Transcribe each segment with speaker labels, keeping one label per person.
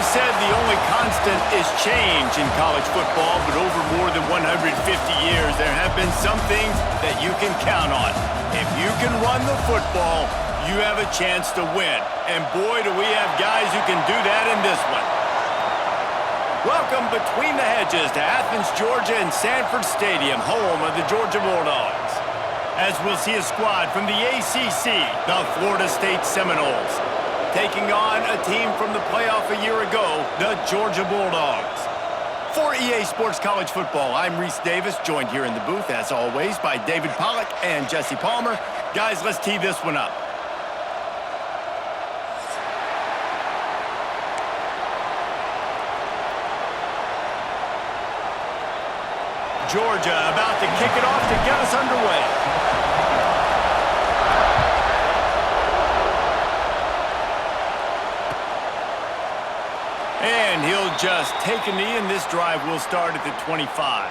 Speaker 1: always said the only constant is change in college football, but over more than 150 years, there have been some things that you can count on. If you can run the football, you have a chance to win. And boy, do we have guys who can do that in this one. Welcome between the hedges to Athens, Georgia and Sanford Stadium, home of the Georgia Bulldogs. As we'll see a squad from the ACC, the Florida State Seminoles, taking on a team from the playoff a year ago, the Georgia Bulldogs. For EA Sports College Football, I'm Reese Davis, joined here in the booth, as always, by David Pollack and Jesse Palmer. Guys, let's tee this one up. Georgia about to kick it off to get us underway. And he'll just take a knee, and this drive will start at the 25.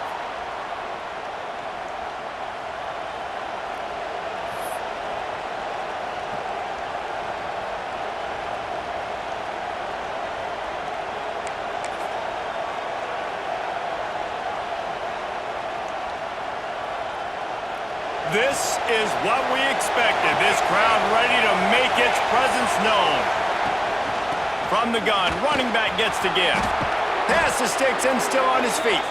Speaker 1: This is what we expected. This crowd ready to make its presence known. From the gun, running back gets to give. Pass the sticks and still on his feet.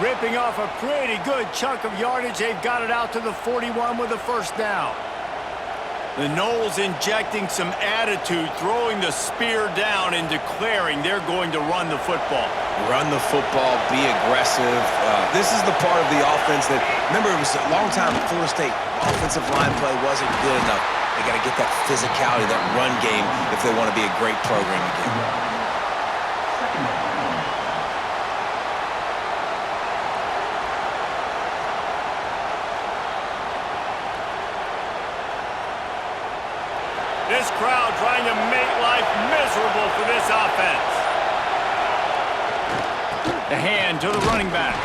Speaker 1: Ripping off a pretty good chunk of yardage. They've got it out to the 41 with a first down. The Noles injecting some attitude, throwing the spear down and declaring they're going to run the football.
Speaker 2: Run the football, be aggressive. This is the part of the offense that, remember, it was a long time Florida State offensive line play wasn't good enough. They got to get that physicality, that run game, if they want to be a great program again.
Speaker 1: This crowd trying to make life miserable for this offense. The hand to the running back.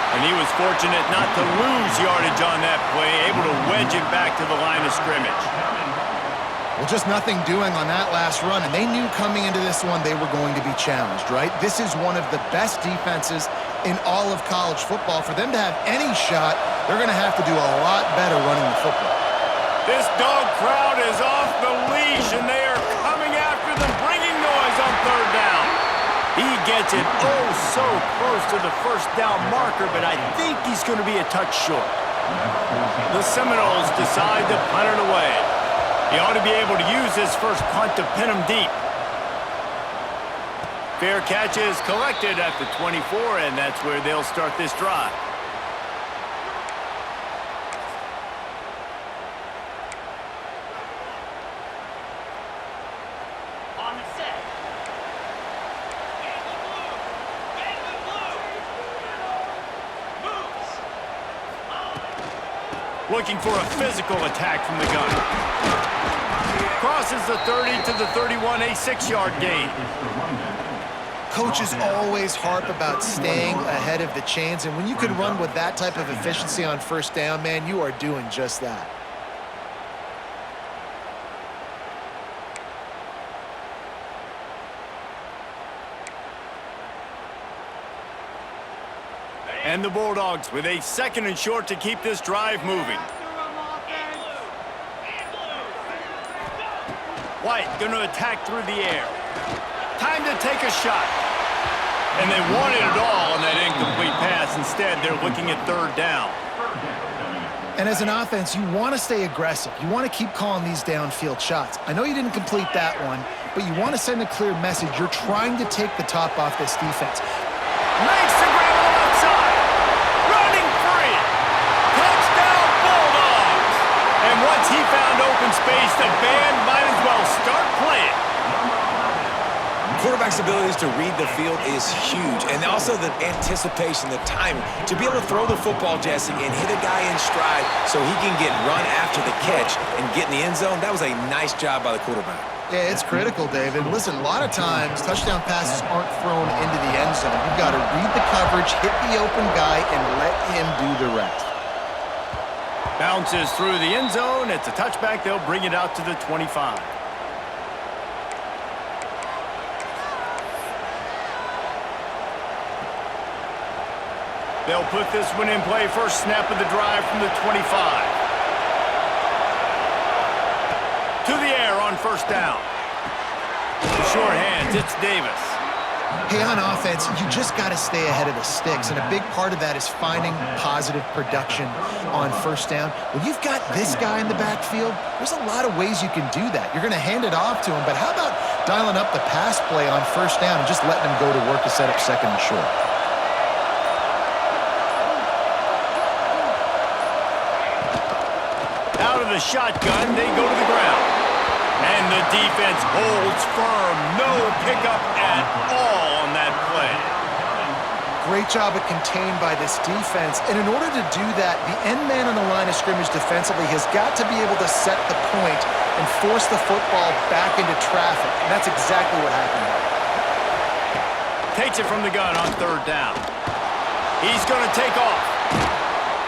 Speaker 1: And he was fortunate not to lose yardage on that play, able to wedge it back to the line of scrimmage.
Speaker 3: Well, just nothing doing on that last run, and they knew coming into this one they were going to be challenged, right? This is one of the best defenses in all of college football. For them to have any shot, they're going to have to do a lot better running the football.
Speaker 1: This dog crowd is off the leash, and they are coming after them, bringing noise on third down. He gets it so close to the first down marker, but I think he's going to be a touch short. The Seminoles decide to punt it away. He ought to be able to use his first punt to pin him deep. Fair catch is collected at the 24, and that's where they'll start this drive. Looking for a physical attack from the gun. Crosses the 30 to the 31, a 6-yard gain.
Speaker 3: Coaches always harp about staying ahead of the chains, and when you can run with that type of efficiency on first down, man, you are doing just that.
Speaker 1: And the Bulldogs with a 2nd and short to keep this drive moving. White going to attack through the air. Time to take a shot. And they wanted it all on that incomplete pass. Instead, they're looking at third down.
Speaker 3: And as an offense, you want to stay aggressive. You want to keep calling these downfield shots. I know you didn't complete that one, but you want to send a clear message. You're trying to take the top off this defense.
Speaker 1: Makes the grab on the left side. Running free. Touchdown Bulldogs. And once he found open space, the band might as well start playing.
Speaker 2: Quarterback's abilities to read the field is huge, and also the anticipation, the timing. To be able to throw the football, Jesse, and hit a guy in stride so he can get run after the catch and get in the end zone, that was a nice job by the quarterback.
Speaker 3: Yeah, it's critical, David. Listen, a lot of times touchdown passes aren't thrown into the end zone. You've got to read the coverage, hit the open guy, and let him do the rest.
Speaker 1: Bounces through the end zone. It's a touchback. They'll bring it out to the 25. They'll put this one in play. First snap of the drive from the 25. To the air on first down. Short hands, it's Davis.
Speaker 3: Hey, on offense, you just got to stay ahead of the sticks, and a big part of that is finding positive production on first down. When you've got this guy in the backfield, there's a lot of ways you can do that. You're going to hand it off to him, but how about dialing up the pass play on first down and just letting him go to work to set up second and short?
Speaker 1: Out of the shotgun, they go to the ground. And the defense holds firm. No pickup at all on that play.
Speaker 3: Great job of contained by this defense. And in order to do that, the end man on the line of scrimmage defensively has got to be able to set the point and force the football back into traffic. And that's exactly what happened there.
Speaker 1: Takes it from the gun on third down. He's going to take off.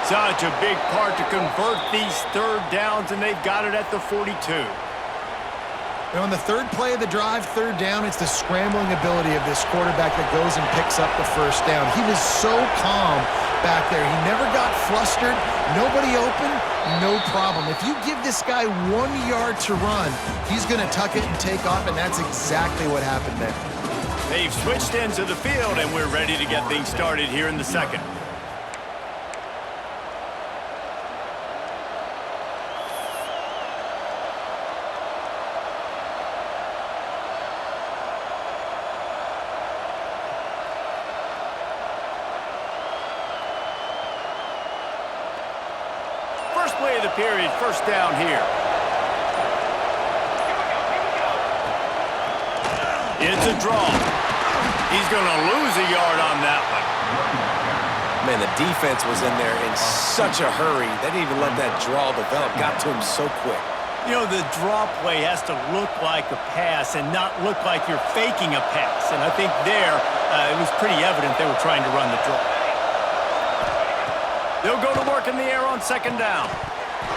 Speaker 1: Such a big part to convert these third downs, and they've got it at the 42.
Speaker 3: On the third play of the drive, third down, it's the scrambling ability of this quarterback that goes and picks up the first down. He was so calm back there. He never got flustered. Nobody open, no problem. If you give this guy 1 yard to run, he's going to tuck it and take off, and that's exactly what happened there.
Speaker 1: They've switched into the field, and we're ready to get things started here in the second. First play of the period, first down here. It's a draw. He's going to lose a yard on that one.
Speaker 2: Man, the defense was in there in such a hurry. They didn't even let that draw develop. Got to him so quick.
Speaker 1: You know, the draw play has to look like a pass and not look like you're faking a pass. And I think there, it was pretty evident they were trying to run the draw. They'll go to work in the air on second down.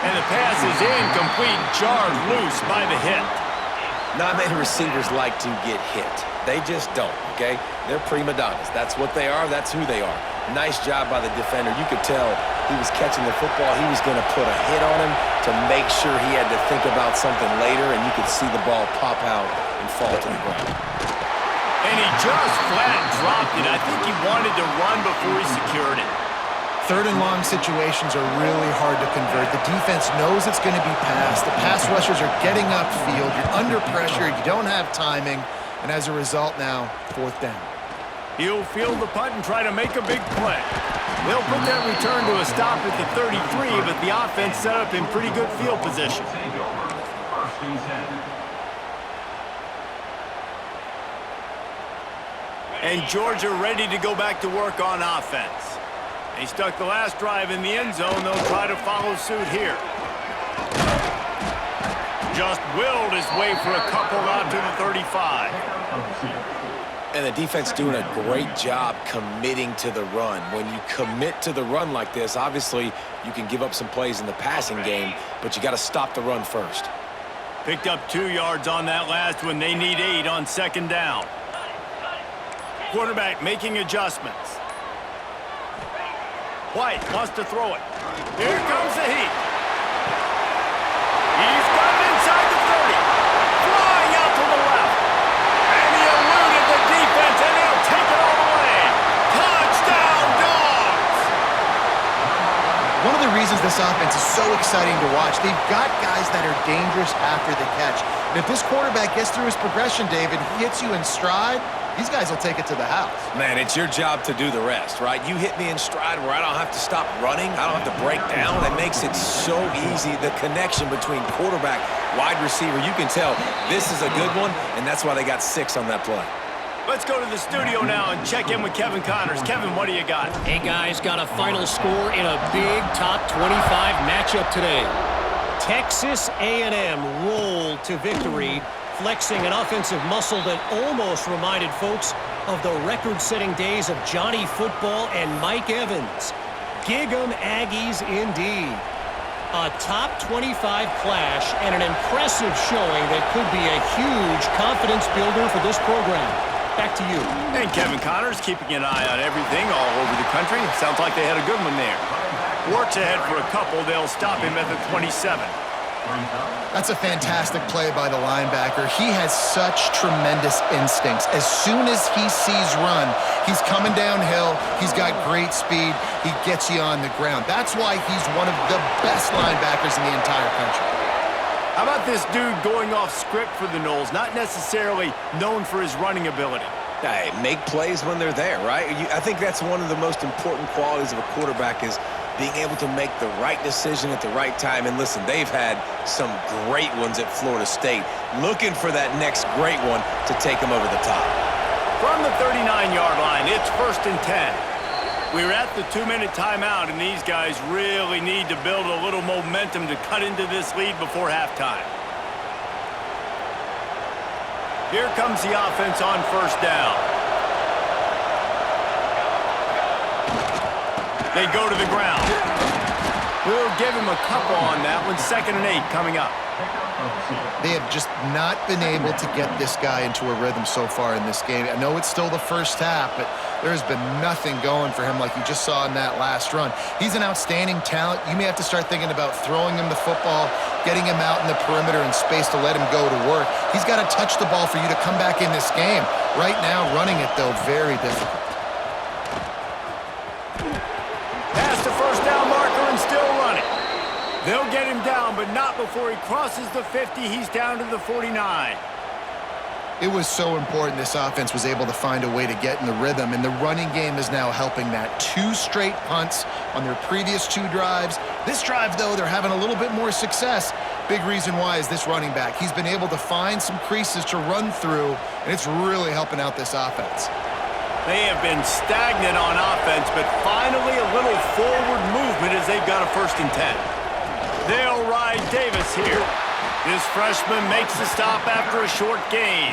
Speaker 1: And the pass is incomplete, jarred loose by the hit.
Speaker 2: Not many receivers like to get hit. They just don't, okay? They're prima donnas. That's what they are. That's who they are. Nice job by the defender. You could tell he was catching the football. He was going to put a hit on him to make sure he had to think about something later, and you could see the ball pop out and fall to the ground.
Speaker 1: And he just flat dropped it. I think he wanted to run before he secured it.
Speaker 3: Third and long situations are really hard to convert. The defense knows it's going to be passed. The pass rushers are getting upfield. You're under pressure. You don't have timing. And as a result now, fourth down.
Speaker 1: He'll field the punt and try to make a big play. They'll put that return to a stop at the 33, but the offense set up in pretty good field position. And Georgia ready to go back to work on offense. He stuck the last drive in the end zone. They'll try to follow suit here. Just willed his way for a couple out to the 35.
Speaker 2: And the defense doing a great job committing to the run. When you commit to the run like this, obviously you can give up some plays in the passing game, but you got to stop the run first.
Speaker 1: Picked up 2 yards on that last one. They need 8 on second down. Quarterback making adjustments. White wants to throw it. Here comes the heat. He's got it inside the 30. Flying out to the left. And he eluded the defense, and he'll take it all the way. Touchdown, Dogs!
Speaker 3: One of the reasons this offense is so exciting to watch, they've got guys that are dangerous after the catch. And if this quarterback gets through his progression, David, he hits you in stride, these guys will take it to the house.
Speaker 2: Man, it's your job to do the rest, right? You hit me in stride where I don't have to stop running. I don't have to break down. That makes it so easy. The connection between quarterback, wide receiver, you can tell this is a good one, and that's why they got 6 on that play.
Speaker 1: Let's go to the studio now and check in with Kevin Connors. Kevin, what do you got?
Speaker 4: Hey, guys, got a final score in a big top 25 matchup today. Texas A&M rolled to victory, flexing an offensive muscle that almost reminded folks of the record-setting days of Johnny Football and Mike Evans. Gig 'em Aggies indeed. A top 25 clash and an impressive showing that could be a huge confidence builder for this program. back to you.
Speaker 1: And Kevin Connors keeping an eye on everything all over the country. Sounds like they had a good one there. Works ahead for a couple. They'll stop him at the 27.
Speaker 3: That's a fantastic play by the linebacker. He has such tremendous instincts. As soon as he sees run, he's coming downhill. He's got great speed. He gets you on the ground. That's why he's one of the best linebackers in the entire country.
Speaker 1: How about this dude going off script for the Noles, not necessarily known for his running ability?
Speaker 2: Hey, make plays when they're there, right? I think that's one of the most important qualities of a quarterback is being able to make the right decision at the right time. And listen, they've had some great ones at Florida State. Looking for that next great one to take them over the top.
Speaker 1: From the 39-yard line, it's 1st and 10. We're at the 2-minute timeout, and these guys really need to build a little momentum to cut into this lead before halftime. Here comes the offense on 1st down. They go to the ground. We'll give him a couple on that one. 2nd and 8 coming up.
Speaker 3: They have just not been able to get this guy into a rhythm so far in this game. I know it's still the first half, but there's been nothing going for him like you just saw in that last run. He's an outstanding talent. You may have to start thinking about throwing him the football, getting him out in the perimeter in space to let him go to work. He's got to touch the ball for you to come back in this game. Right now, running it, though, very difficult.
Speaker 1: Past the 1st down marker and still running. They'll get him down, but not before he crosses the 50. He's down to the 49.
Speaker 3: It was so important this offense was able to find a way to get in the rhythm, and the running game is now helping that. 2 straight punts on their previous 2 drives. This drive, though, they're having a little bit more success. Big reason why is this running back. He's been able to find some creases to run through, and it's really helping out this offense.
Speaker 1: They have been stagnant on offense, but finally a little forward movement as they've got a 1st and 10. They'll ride Davis here. This freshman makes the stop after a short gain.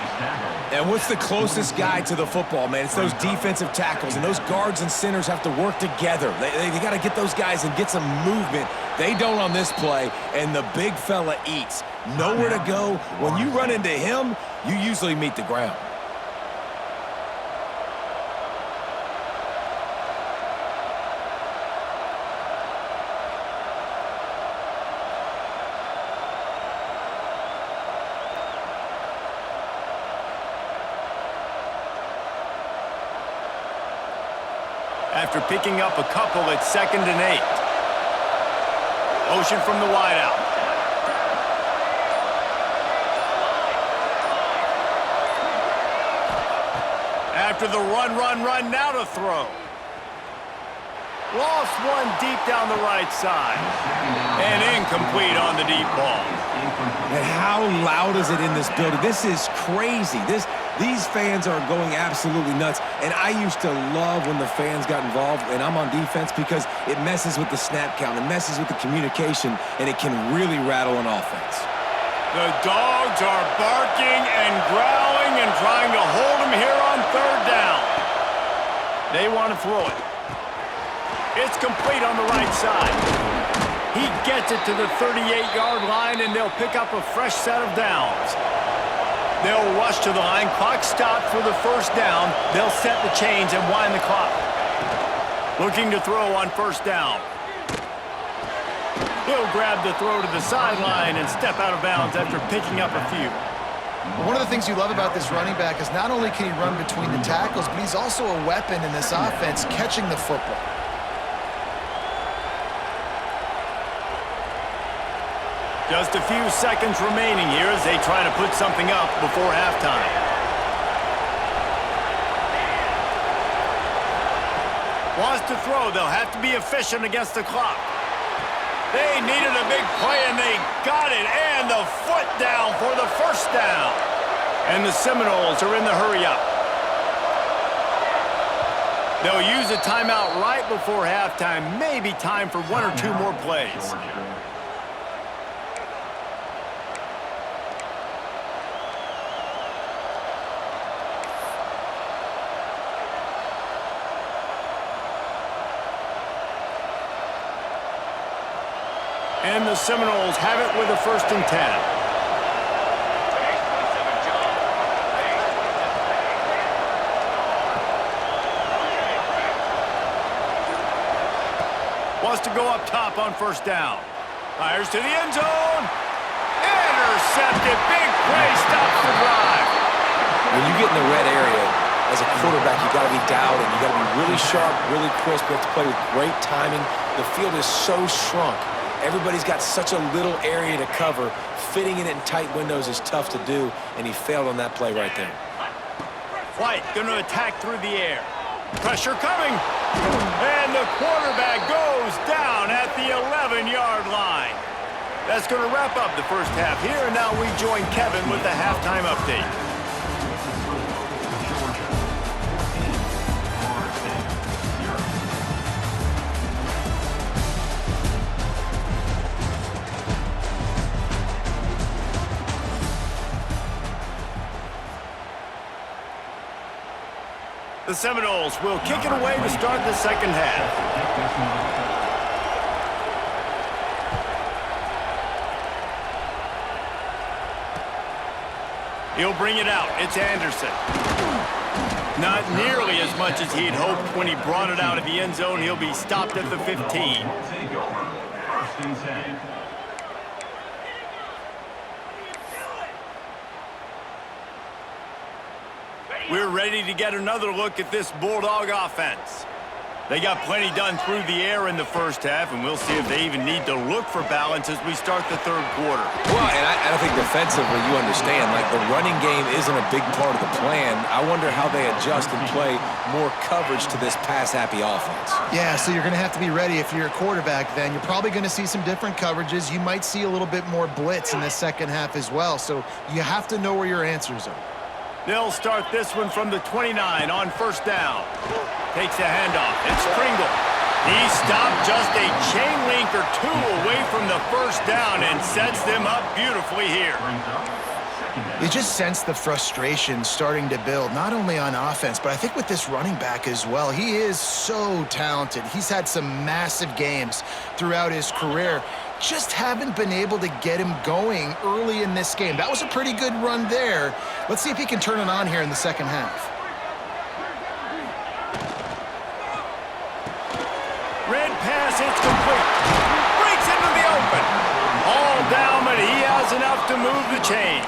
Speaker 2: And what's the closest guy to the football, man? It's those defensive tackles, and those guards and centers have to work together. They got to get those guys and get some movement. They don't on this play, and the big fella eats. Nowhere to go. When you run into him, you usually meet the ground.
Speaker 1: After picking up a couple at 2nd and 8. Motion from the wideout. After the run, now to throw. Lost one deep down the right side. And incomplete on the deep ball.
Speaker 2: And how loud is it in this building? This is crazy. These fans are going absolutely nuts. And I used to love when the fans got involved, and I'm on defense, because it messes with the snap count, it messes with the communication, and it can really rattle an offense.
Speaker 1: The dogs are barking and growling and trying to hold him here on 3rd down. They want to throw it. It's complete on the right side. He gets it to the 38-yard line, and they'll pick up a fresh set of downs. They'll rush to the line. Clock stopped for the 1st down. They'll set the chains and wind the clock. Looking to throw on 1st down. He'll grab the throw to the sideline and step out of bounds after picking up a few.
Speaker 3: One of the things you love about this running back is not only can he run between the tackles, but he's also a weapon in this offense catching the football.
Speaker 1: Just a few seconds remaining here as they try to put something up before halftime. Wants to throw. They'll have to be efficient against the clock. They needed a big play, and they got it. And the foot down for the 1st down. And the Seminoles are in the hurry-up. They'll use a timeout right before halftime. Maybe time for 1 or 2 more plays. And the Seminoles have it with a 1st and 10. Wants to go up top on first down. Fires to the end zone. Intercepted. Big play. Stops the drive.
Speaker 2: When you get in the red area, as a quarterback, you got to be dialed in. You got to be really sharp, really crisp. You have to play with great timing. The field is so shrunk. Everybody's got such a little area to cover. Fitting it in tight windows is tough to do, and he failed on that play right there.
Speaker 1: White going to attack through the air. Pressure coming. And the quarterback goes down at the 11-yard line. That's going to wrap up the first half here, and now we join Kevin with the halftime update. The Seminoles will kick it away to start the second half. He'll bring it out. It's Anderson. Not nearly as much as he'd hoped when he brought it out of the end zone. He'll be stopped at the 15. We're ready to get another look at this Bulldog offense. They got plenty done through the air in the first half, and we'll see if they even need to look for balance as we start the third quarter.
Speaker 2: Well, and I think defensively, you understand, like the running game isn't a big part of the plan. I wonder how they adjust and play more coverage to this pass-happy offense.
Speaker 3: Yeah, so you're going to have to be ready if you're a quarterback then. You're probably going to see some different coverages. You might see a little bit more blitz in the second half as well, so you have to know where your answers are.
Speaker 1: They'll start this one from the 29 on first down. Takes a handoff. It's Pringle. He stopped just a chain link or two away from the first down and sets them up beautifully here.
Speaker 3: You just sense the frustration starting to build, not only on offense, but I think with this running back as well. He is so talented. He's had some massive games throughout his career. Just haven't been able to get him going early in this game. That was a pretty good run there. Let's see if he can turn it on here in the second half.
Speaker 1: Red pass, it's complete. Breaks into the open. All down, but he has enough to move the chains.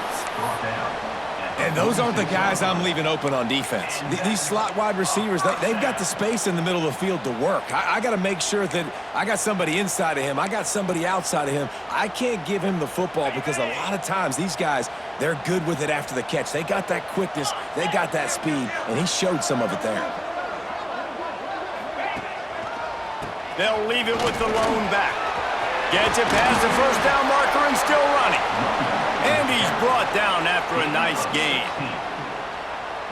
Speaker 2: And those aren't the guys I'm leaving open on defense. These slot wide receivers, they've got the space in the middle of the field to work. I got to make sure that I got somebody inside of him. I got somebody outside of him. I can't give him the football because a lot of times these guys, they're good with it after the catch. They got that quickness. They got that speed, and he showed some of it there.
Speaker 1: They'll leave it with the lone back. Gets it past the first down marker and still running. And he's brought down after a nice gain.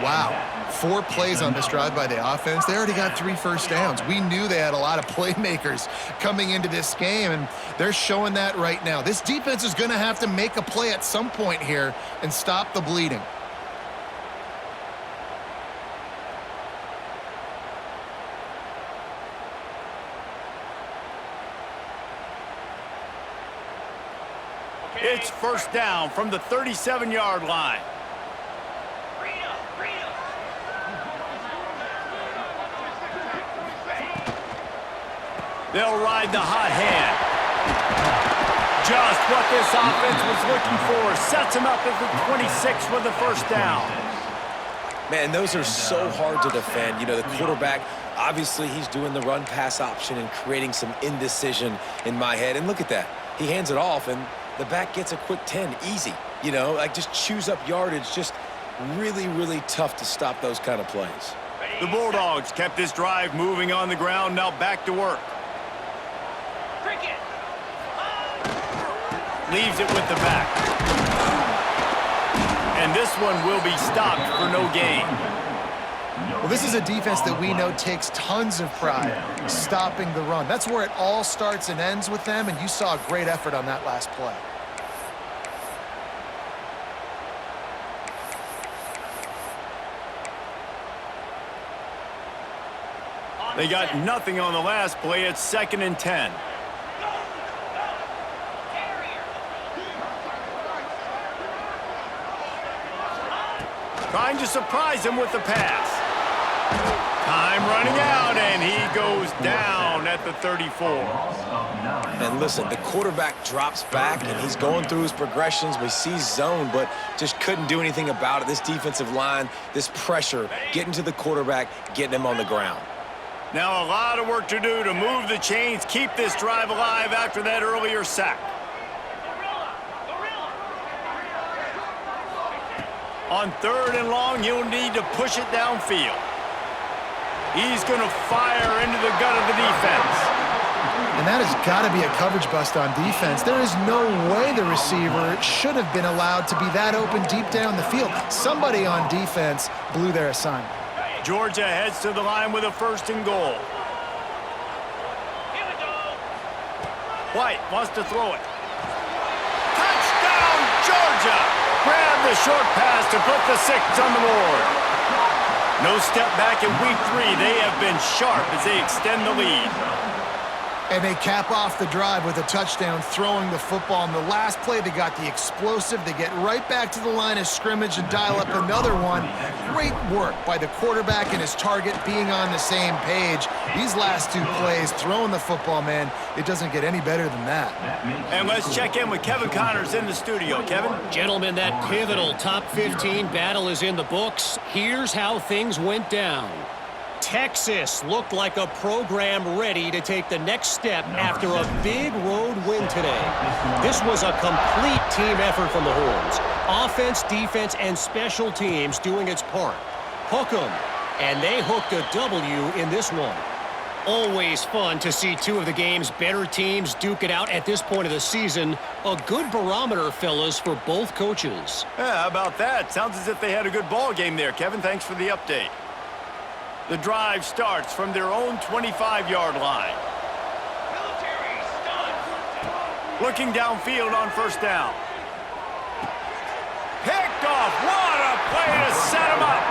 Speaker 3: Wow. 4 plays on this drive by the offense. They already got 3 first downs. We knew they had a lot of playmakers coming into this game, and they're showing that right now. This defense is going to have to make a play at some point here and stop the bleeding.
Speaker 1: It's first down from the 37-yard line. They'll ride the hot hand. Just what this offense was looking for. Sets him up at the 26 with the first down.
Speaker 2: Man, those are so hard to defend. You know, the quarterback, obviously he's doing the run-pass option and creating some indecision in my head. And look at that. He hands it off, and the back gets a quick 10, easy. You know, like just chews up yardage. Just really, really tough to stop those kind of plays.
Speaker 1: The Bulldogs kept this drive moving on the ground. Now back to work. Leaves it with the back. And this one will be stopped for no gain.
Speaker 3: Well, this is a defense that we know takes tons of pride stopping the run. That's where it all starts and ends with them, and you saw a great effort on that last play.
Speaker 1: They got nothing on the last play. It's 2nd and 10. Trying to surprise him with the pass. Time running out, and he goes down at the 34.
Speaker 2: And listen, the quarterback drops back, and he's going through his progressions. We see zone, but just couldn't do anything about it. This defensive line, this pressure, getting to the quarterback, getting him on the ground.
Speaker 1: Now a lot of work to do to move the chains, keep this drive alive after that earlier sack. On 3rd and long, he'll need to push it downfield. He's going to fire into the gut of the defense.
Speaker 3: And that has got to be a coverage bust on defense. There is no way the receiver should have been allowed to be that open deep down the field. Somebody on defense blew their assignment.
Speaker 1: Georgia heads to the line with a 1st and goal. White wants to throw it. Touchdown, Georgia! Grab the short pass to put the 6 on the board. No step back in week 3. They have been sharp as they extend the lead.
Speaker 3: And they cap off the drive with a touchdown, throwing the football. In the last play, they got the explosive. They get right back to the line of scrimmage and dial up another one. Great work by the quarterback and his target being on the same page. These last 2 plays, throwing the football, man, it doesn't get any better than that.
Speaker 1: And let's check in with Kevin Connors in the studio. Kevin?
Speaker 4: Gentlemen, that pivotal top 15 battle is in the books. Here's how things went down. Texas looked like a program ready to take the next step after a big road win today. This was a complete team effort from the Horns. Offense, defense, and special teams doing its part. Hook 'em, and they hooked a W in this one. Always fun to see 2 of the game's better teams duke it out at this point of the season. A good barometer, fellas, for both coaches.
Speaker 1: Yeah, how about that? Sounds as if they had a good ball game there, Kevin. Thanks for the update. The drive starts from their own 25-yard line. Looking downfield on 1st down. Picked off. What a play to set him up.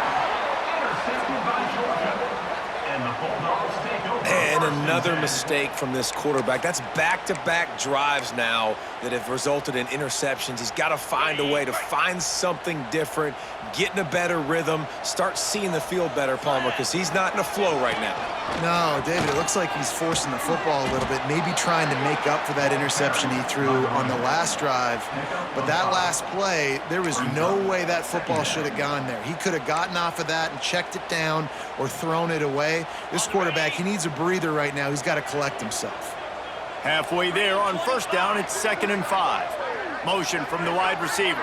Speaker 2: And another mistake from this quarterback. That's back-to-back drives now that have resulted in interceptions. He's got to find a way to find something different, get in a better rhythm, start seeing the field better, Palmer, because he's not in a flow right now.
Speaker 3: No, David, it looks like he's forcing the football a little bit, maybe trying to make up for that interception he threw on the last drive. But that last play, there was no way that football should have gone there. He could have gotten off of that and checked it down or thrown it away. This quarterback, he needs a breather right now. He's got to collect himself.
Speaker 1: Halfway there on 1st down, it's 2nd and 5. Motion from the wide receiver.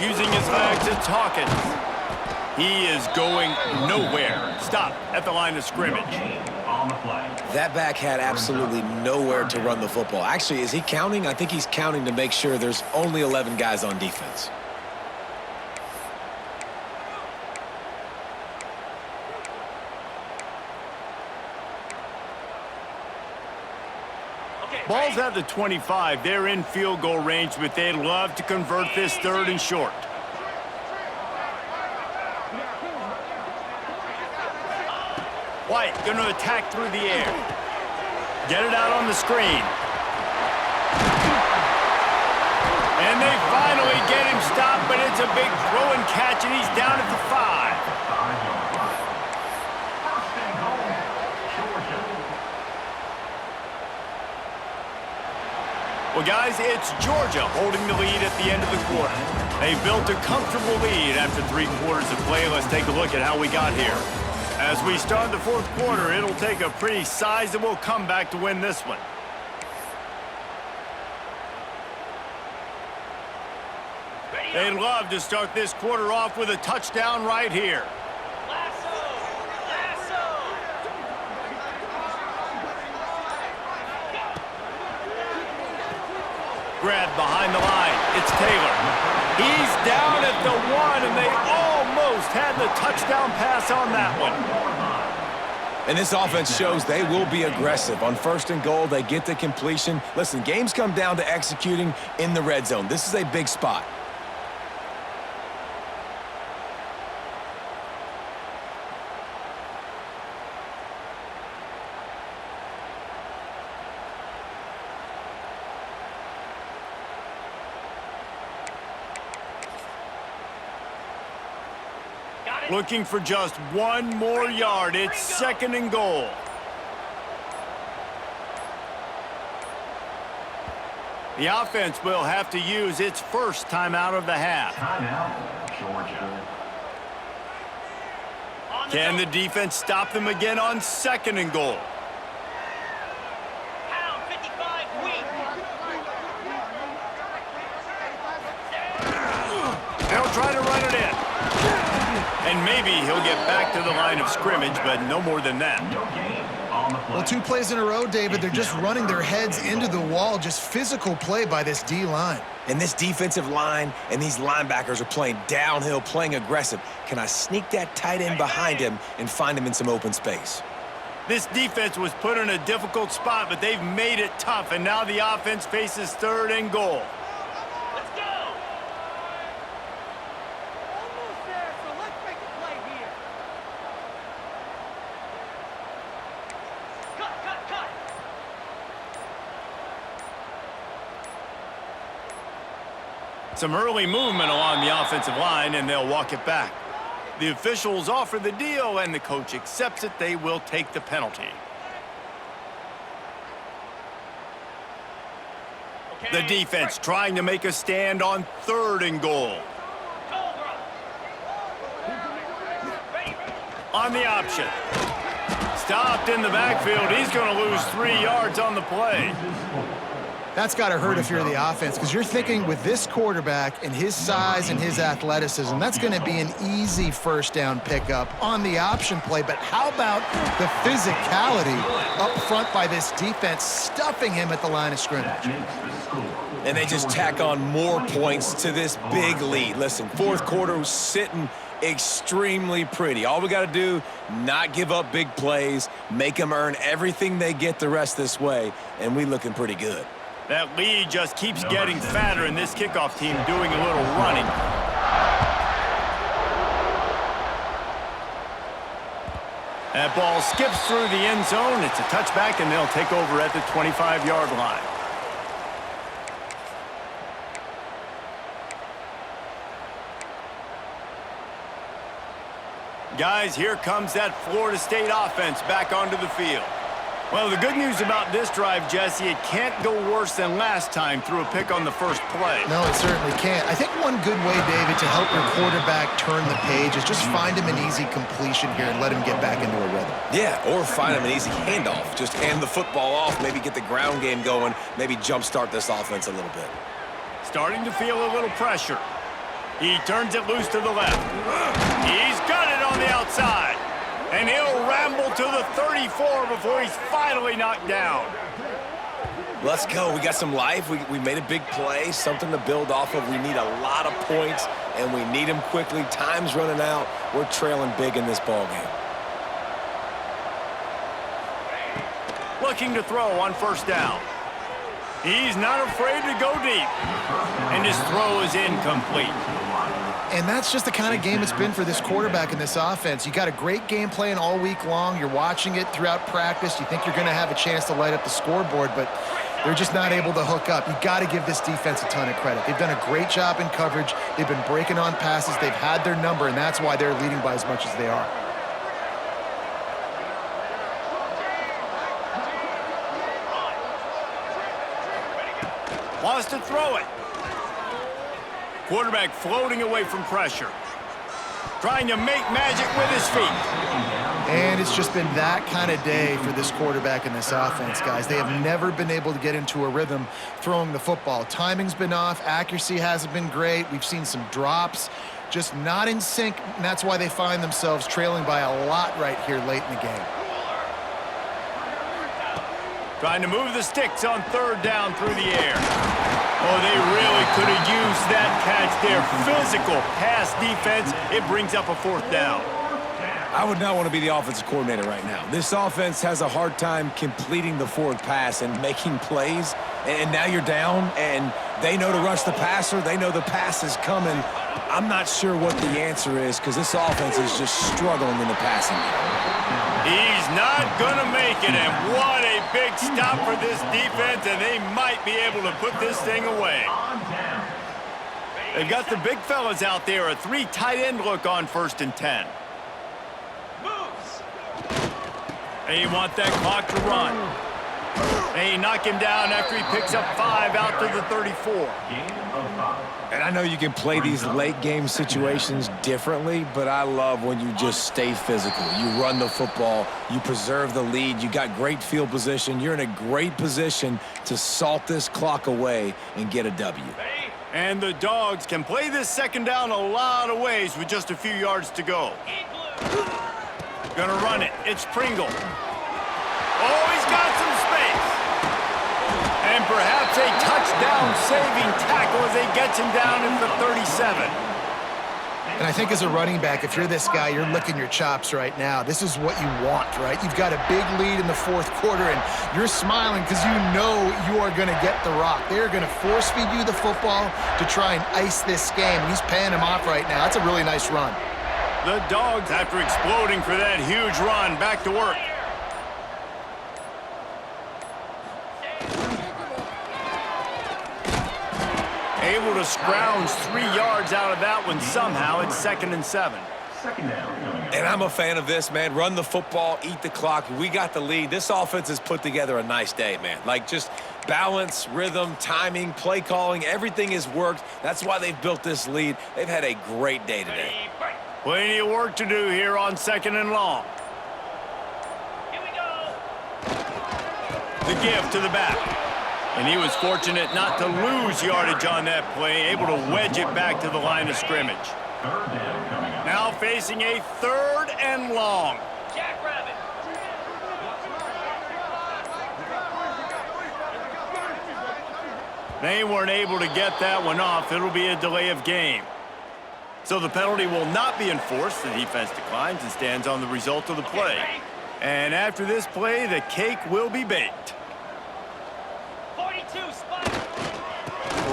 Speaker 1: Using his legs, it's Hawkins. He is going nowhere. Stop at the line of scrimmage.
Speaker 2: That back had absolutely nowhere to run the football. Actually, is he counting? I think he's counting to make sure there's only 11 guys on defense.
Speaker 1: Ball's at the 25. They're in field goal range, but they'd love to convert this 3rd and short. White going to attack through the air. Get it out on the screen. And they finally get him stopped, but it's a big throw and catch, and he's down at the 5. Well, guys, it's Georgia holding the lead at the end of the quarter. They built a comfortable lead after 3 quarters of play. Let's take a look at how we got here. As we start the 4th quarter, it'll take a pretty sizable comeback to win this one. They'd love to start this quarter off with a touchdown right here. Grabbed behind the line. It's Taylor. He's down at the 1, and they almost had the touchdown pass on that one.
Speaker 2: And this offense shows they will be aggressive. On 1st and goal, they get the completion. Listen, games come down to executing in the red zone. This is a big spot.
Speaker 5: Got
Speaker 1: Looking for just one more yard. It's 2nd and goal. The offense will have to use its first timeout of the half. Can the defense stop them again on 2nd and goal? They'll try to run it in. And maybe he'll get back to the line of scrimmage, but no more than that.
Speaker 3: Well, 2 plays in a row, David. They're just running their heads into the wall. Just physical play by this D-line.
Speaker 2: And this defensive line and these linebackers are playing downhill, playing aggressive. Can I sneak that tight end behind him and find him in some open space?
Speaker 1: This defense was put in a difficult spot, but they've made it tough, and now the offense faces 3rd and goal.
Speaker 5: Let's go! Almost there, so let's make a play here. Cut!
Speaker 1: Some early movement along the offensive line, and they'll walk it back. The officials offer the deal, and the coach accepts it. They will take the penalty. The defense trying to make a stand on 3rd and goal. On the option. Stopped in the backfield. He's going to lose 3 yards on the play.
Speaker 3: That's got to hurt if you're the offense, because you're thinking with this quarterback and his size and his athleticism, that's going to be an easy 1st down pickup on the option play. But how about the physicality up front by this defense, stuffing him at the line of scrimmage?
Speaker 2: And they just tack on more points to this big lead. Listen, 4th quarter was sitting extremely pretty. All we got to do, not give up big plays, make them earn everything they get the rest this way, and we looking pretty good.
Speaker 1: That lead just keeps getting fatter, and this kickoff team doing a little running. That ball skips through the end zone. It's a touchback, and they'll take over at the 25-yard line. Guys, here comes that Florida State offense back onto the field. Well, the good news about this drive, Jesse, it can't go worse than last time through a pick on the first play.
Speaker 3: No, it certainly can't. I think one good way, David, to help your quarterback turn the page is just find him an easy completion here and let him get back into a rhythm.
Speaker 2: Yeah, or find him an easy handoff. Just hand the football off, maybe get the ground game going, maybe jumpstart this offense a little bit.
Speaker 1: Starting to feel a little pressure. He turns it loose to the left. He's got it on the outside. And he'll ramble to the 34 before he's finally knocked down.
Speaker 2: Let's go. We got some life. We made a big play, something to build off of. We need a lot of points, and we need them quickly. Time's running out. We're trailing big in this ball game.
Speaker 1: Looking to throw on 1st down. He's not afraid to go deep. And his throw is incomplete.
Speaker 3: And that's just the kind of game it's been for this quarterback in this offense. You got a great game plan all week long. You're watching it throughout practice. You think you're going to have a chance to light up the scoreboard, but they're just not able to hook up. You got to give this defense a ton of credit. They've done a great job in coverage. They've been breaking on passes. They've had their number, and that's why they're leading by as much as they are.
Speaker 1: Wants to throw it. Quarterback floating away from pressure. Trying to make magic with his feet.
Speaker 3: And it's just been that kind of day for this quarterback in this offense, guys. They have never been able to get into a rhythm throwing the football. Timing's been off. Accuracy hasn't been great. We've seen some drops. Just not in sync, and that's why they find themselves trailing by a lot right here late in the game.
Speaker 1: Trying to move the sticks on 3rd down through the air. Oh, they really could have used that catch there. Physical pass defense. It brings up a 4th down.
Speaker 2: I would not want to be the offensive coordinator right now. This offense has a hard time completing the forward pass and making plays. And now you're down, and they know to rush the passer. They know the pass is coming. I'm not sure what the answer is because this offense is just struggling in the passing game.
Speaker 1: He's not going to make it, and what a big stop for this defense, and they might be able to put this thing away. They've got the big fellas out there. A 3 tight end look on 1st and 10.
Speaker 5: Moves.
Speaker 1: They want that clock to run. They knock him down after he picks up 5 out to the 34.
Speaker 2: And I know you can play these late game situations differently, but I love when you just stay physical. You run the football, you preserve the lead, you got great field position. You're in a great position to salt this clock away and get a W.
Speaker 1: And the Dogs can play this 2nd down a lot of ways with just a few yards to go. Gonna run it. It's Pringle. Oh, he's got some space. And perhaps a touchdown-saving tackle as he gets him down in the 37.
Speaker 3: And I think as a running back, if you're this guy, you're licking your chops right now. This is what you want, right? You've got a big lead in the 4th quarter, and you're smiling because you know you are going to get the rock. They're going to force-feed you the football to try and ice this game. He's paying him off right now. That's a really nice run.
Speaker 1: The Dogs, after exploding for that huge run, back to work. Able to scrounge 3 yards out of that one somehow. It's 2nd and 7.
Speaker 2: And I'm a fan of this, man. Run the football, eat the clock. We got the lead. This offense has put together a nice day, man. Like, just balance, rhythm, timing, play calling, everything has worked. That's why they've built this lead. They've had a great day today.
Speaker 1: Plenty of work to do here on 2nd and long.
Speaker 5: Here we go.
Speaker 1: The give to the back. And he was fortunate not to lose yardage on that play, able to wedge it back to the line of scrimmage. Now facing a 3rd and long.
Speaker 5: Jackrabbit.
Speaker 1: They weren't able to get that one off. It'll be a delay of game. So the penalty will not be enforced. The defense declines and stands on the result of the play. And after this play, the cake will be baked.
Speaker 5: 42, spike.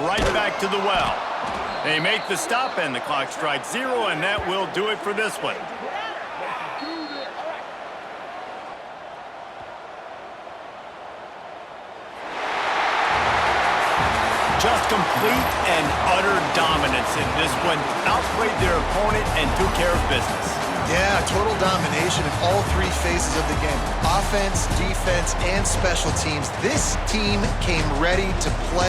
Speaker 1: Right back to the well. They make the stop and the clock strikes 0, and that will do it for this one. Just complete and utter dominance in this one. Outplayed their opponent and took care of business.
Speaker 3: Yeah, total domination in all 3 phases of the game. Offense, defense, and special teams. This team came ready to play.